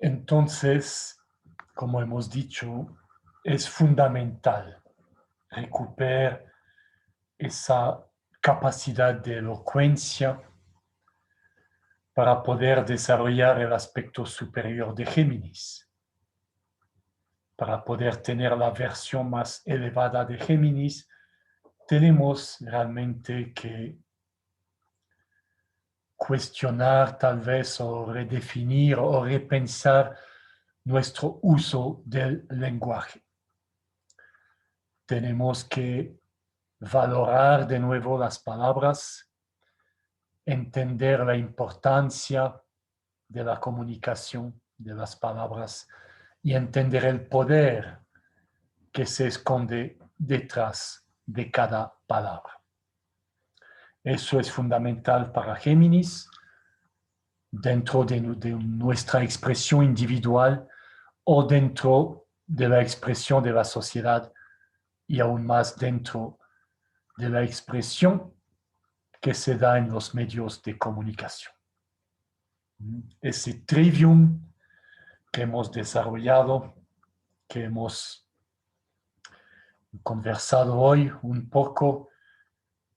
Entonces, como hemos dicho, es fundamental recuperar esa capacidad de elocuencia para poder desarrollar el aspecto superior de Géminis, para poder tener la versión más elevada de Géminis. Tenemos realmente que cuestionar tal vez o redefinir o repensar nuestro uso del lenguaje. Tenemos que valorar de nuevo las palabras, entender la importancia de la comunicación de las palabras y entender el poder que se esconde detrás de cada palabra. Eso es fundamental para Géminis, dentro de nuestra expresión individual o dentro de la expresión de la sociedad y aún más dentro de la expresión que se da en los medios de comunicación. Ese trivium que hemos desarrollado, que hemos conversado hoy un poco,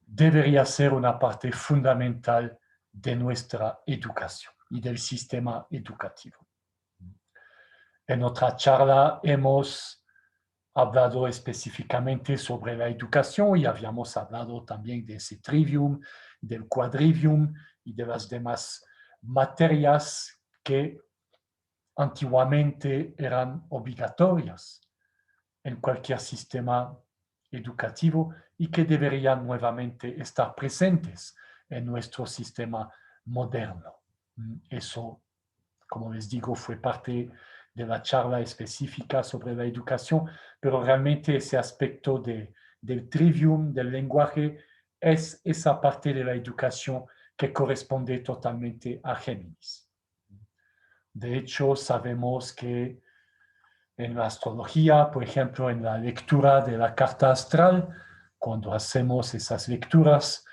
debería ser una parte fundamental de nuestra educación y del sistema educativo. En otra charla hemos hablado específicamente sobre la educación y habíamos hablado también de ese trivium, del quadrivium y de las demás materias que antiguamente eran obligatorias en cualquier sistema educativo y que deberían nuevamente estar presentes en nuestro sistema moderno. Eso, como les digo, fue parte de la charla específica sobre la educación, pero realmente ese aspecto del trivium, del lenguaje, es esa parte de la educación que corresponde totalmente a Géminis. De hecho, sabemos que en la astrología, por ejemplo, en la lectura de la carta astral, cuando hacemos esas lecturas,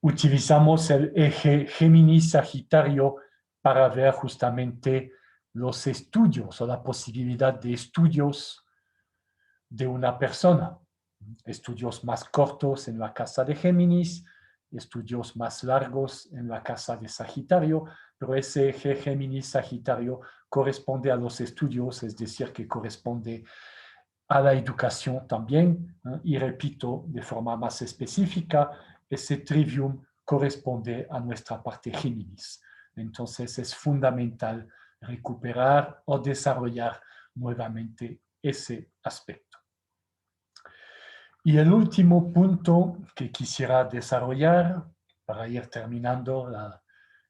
utilizamos el eje Géminis-Sagitario para ver justamente los estudios o la posibilidad de estudios de una persona. Estudios más cortos en la casa de Géminis, estudios más largos en la casa de Sagitario, pero ese eje Géminis-Sagitario corresponde a los estudios, es decir, que corresponde a la educación también, y repito, de forma más específica, ese trivium corresponde a nuestra parte Géminis. Entonces es fundamental recuperar o desarrollar nuevamente ese aspecto. Y el último punto que quisiera desarrollar para ir terminando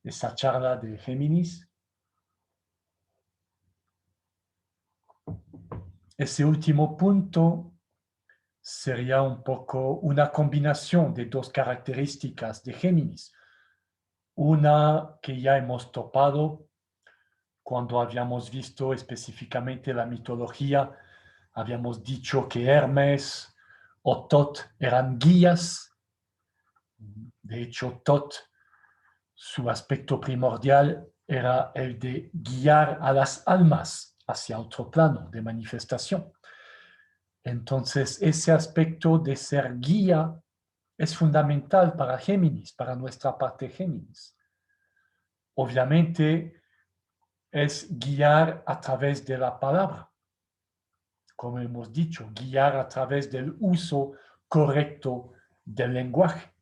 esta charla de Géminis, ese último punto sería un poco una combinación de dos características de Géminis. Una que ya hemos topado cuando habíamos visto específicamente la mitología, habíamos dicho que Hermes o Tot eran guías. De hecho, Tot, su aspecto primordial era el de guiar a las almas hacia otro plano de manifestación. Entonces, ese aspecto de ser guía es fundamental para Géminis, para nuestra parte Géminis. Obviamente, es guiar a través de la palabra, como hemos dicho, guiar a través del uso correcto del lenguaje.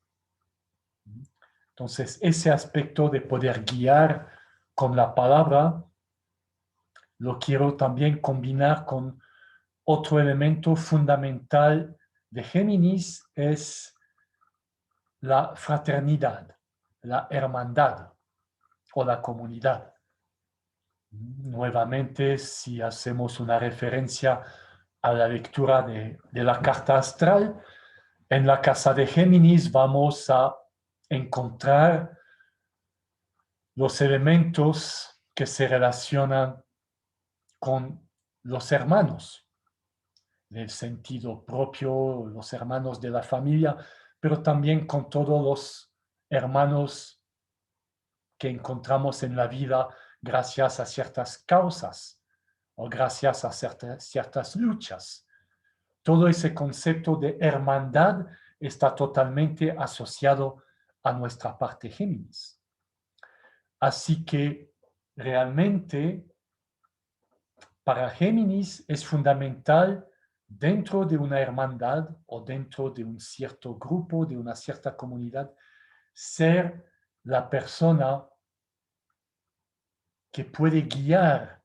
Entonces, ese aspecto de poder guiar con la palabra, lo quiero también combinar con otro elemento fundamental de Géminis, es la fraternidad, la hermandad o la comunidad. Nuevamente, si hacemos una referencia a la lectura de la carta astral, en la casa de Géminis vamos a encontrar los elementos que se relacionan con los hermanos, en el sentido propio, los hermanos de la familia, pero también con todos los hermanos que encontramos en la vida gracias a ciertas causas o gracias a ciertas luchas. Todo ese concepto de hermandad está totalmente asociado a nuestra parte Géminis. Así que realmente para Géminis es fundamental dentro de una hermandad o dentro de un cierto grupo, de una cierta comunidad, ser la persona que puede guiar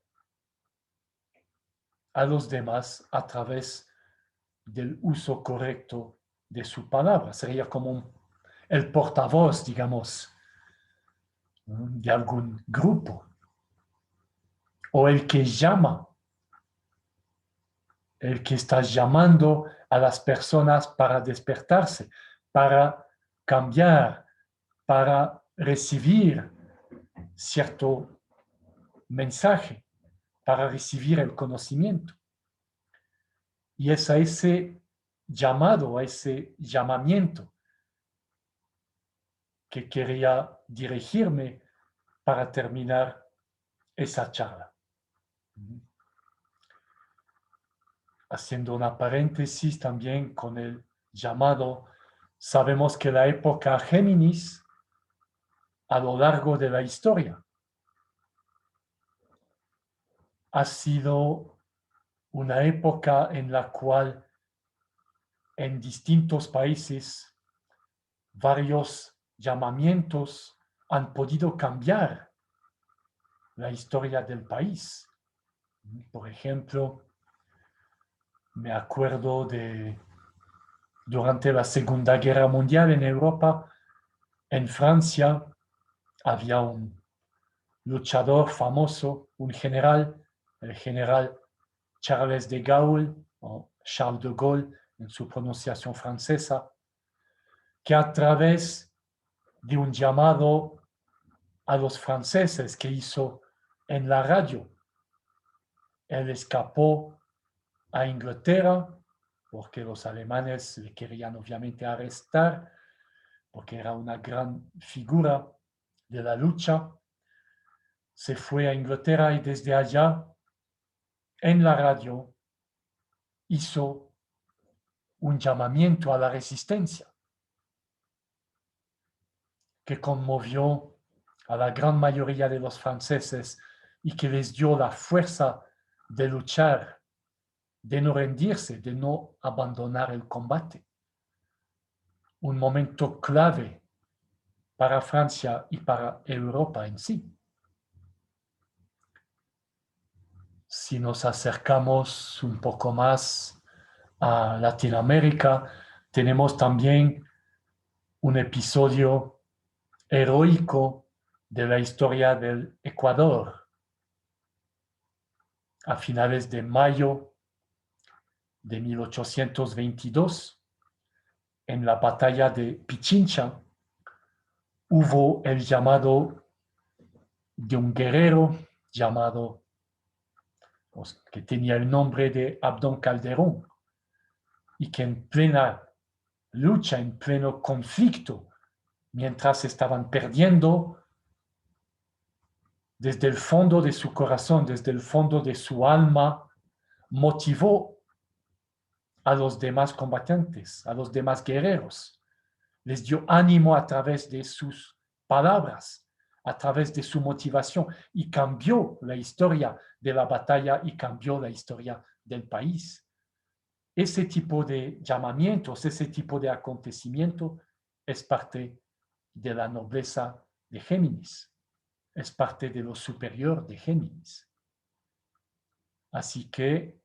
a los demás a través del uso correcto de su palabra. Sería como el portavoz, digamos, de algún grupo, o el que llama, el que está llamando a las personas para despertarse, para cambiar, para recibir cierto mensaje, para recibir el conocimiento. Y es a ese llamado, a ese llamamiento que quería dirigirme para terminar esa charla. Haciendo una paréntesis también con el llamado, sabemos que la época Géminis, a lo largo de la historia, ha sido una época en la cual en distintos países varios llamamientos han podido cambiar la historia del país. Por ejemplo, me acuerdo de durante la Segunda Guerra Mundial en Europa, en Francia, había un luchador famoso, un general, el general Charles de Gaulle, o Charles de Gaulle en su pronunciación francesa, que a través de un llamado a los franceses que hizo en la radio, él escapó a Inglaterra porque los alemanes le querían obviamente arrestar, porque era una gran figura de la lucha. Se fue a Inglaterra y desde allá, en la radio, hizo un llamamiento a la resistencia que conmovió a la gran mayoría de los franceses y que les dio la fuerza de luchar, de no rendirse, de no abandonar el combate. Un momento clave para Francia y para Europa en sí. Si nos acercamos un poco más a Latinoamérica, tenemos también un episodio heroico de la historia del Ecuador. A finales de mayo de 1822, en la batalla de Pichincha, hubo el llamado de un guerrero llamado, que tenía el nombre de Abdón Calderón, y que en plena lucha, en pleno conflicto, mientras estaban perdiendo, desde el fondo de su corazón, desde el fondo de su alma, motivó a los demás combatientes, a los demás guerreros. Les dio ánimo a través de sus palabras, a través de su motivación, y cambió la historia de la batalla y cambió la historia del país. Ese tipo de llamamientos, ese tipo de acontecimiento es parte de la nobleza de Géminis, es parte de lo superior de Géminis. Así que,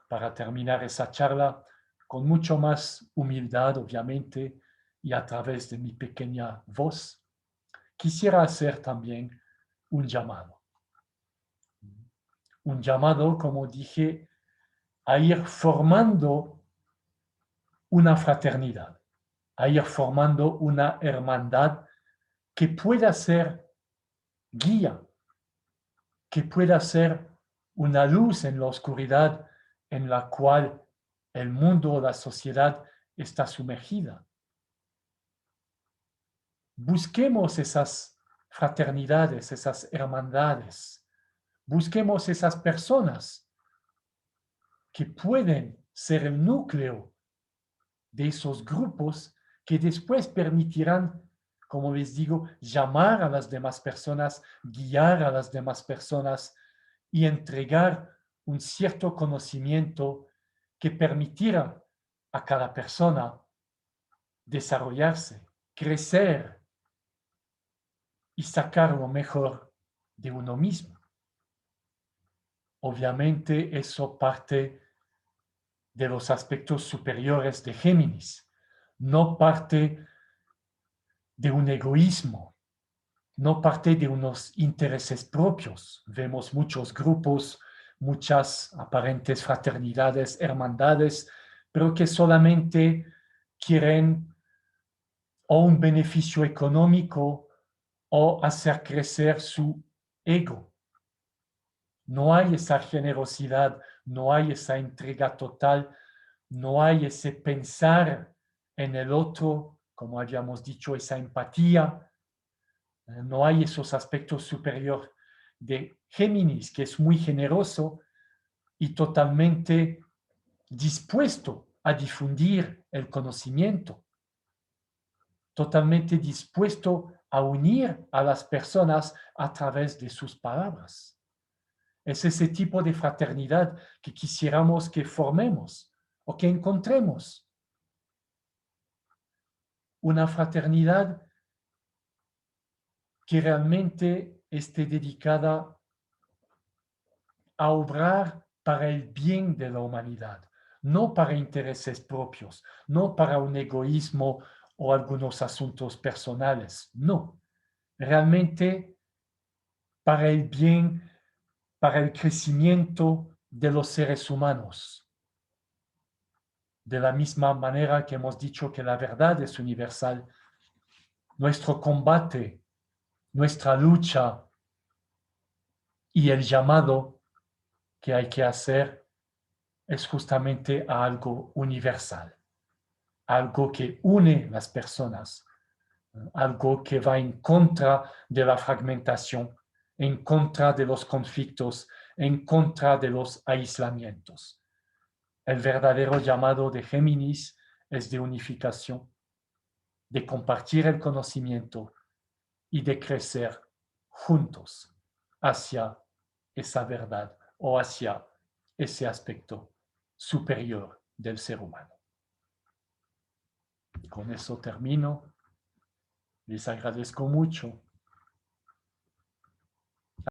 para terminar esa charla, con mucho más humildad, obviamente, y a través de mi pequeña voz, quisiera hacer también un llamado. Un llamado, como dije, a ir formando una fraternidad, a ir formando una hermandad que pueda ser guía, que pueda ser una luz en la oscuridad en la cual el mundo o la sociedad está sumergida. Busquemos esas fraternidades, esas hermandades. Busquemos esas personas que pueden ser el núcleo de esos grupos que después permitirán, como les digo, llamar a las demás personas, guiar a las demás personas y entregar un cierto conocimiento que permitirá a cada persona desarrollarse, crecer y sacar lo mejor de uno mismo. Obviamente eso parte de los aspectos superiores de Géminis, no parte de un egoísmo, no parte de unos intereses propios. Vemos muchos grupos, muchas aparentes fraternidades, hermandades, pero que solamente quieren o un beneficio económico o hacer crecer su ego. No hay esa generosidad, no hay esa entrega total, no hay ese pensar en el otro, como habíamos dicho, esa empatía, no hay esos aspectos superiores de Géminis, que es muy generoso y totalmente dispuesto a difundir el conocimiento, totalmente dispuesto a unir a las personas a través de sus palabras. Es ese tipo de fraternidad que quisiéramos que formemos o que encontremos. Una fraternidad que realmente esté dedicada a obrar para el bien de la humanidad, no para intereses propios, no para un egoísmo o algunos asuntos personales, no. Realmente para el bien, para el crecimiento de los seres humanos. De la misma manera que hemos dicho que la verdad es universal, nuestro combate, nuestra lucha y el llamado que hay que hacer es justamente a algo universal, algo que une las personas, algo que va en contra de la fragmentación, en contra de los conflictos, en contra de los aislamientos. El verdadero llamado de Géminis es de unificación, de compartir el conocimiento y de crecer juntos hacia esa verdad o hacia ese aspecto superior del ser humano. Con eso termino. Les agradezco mucho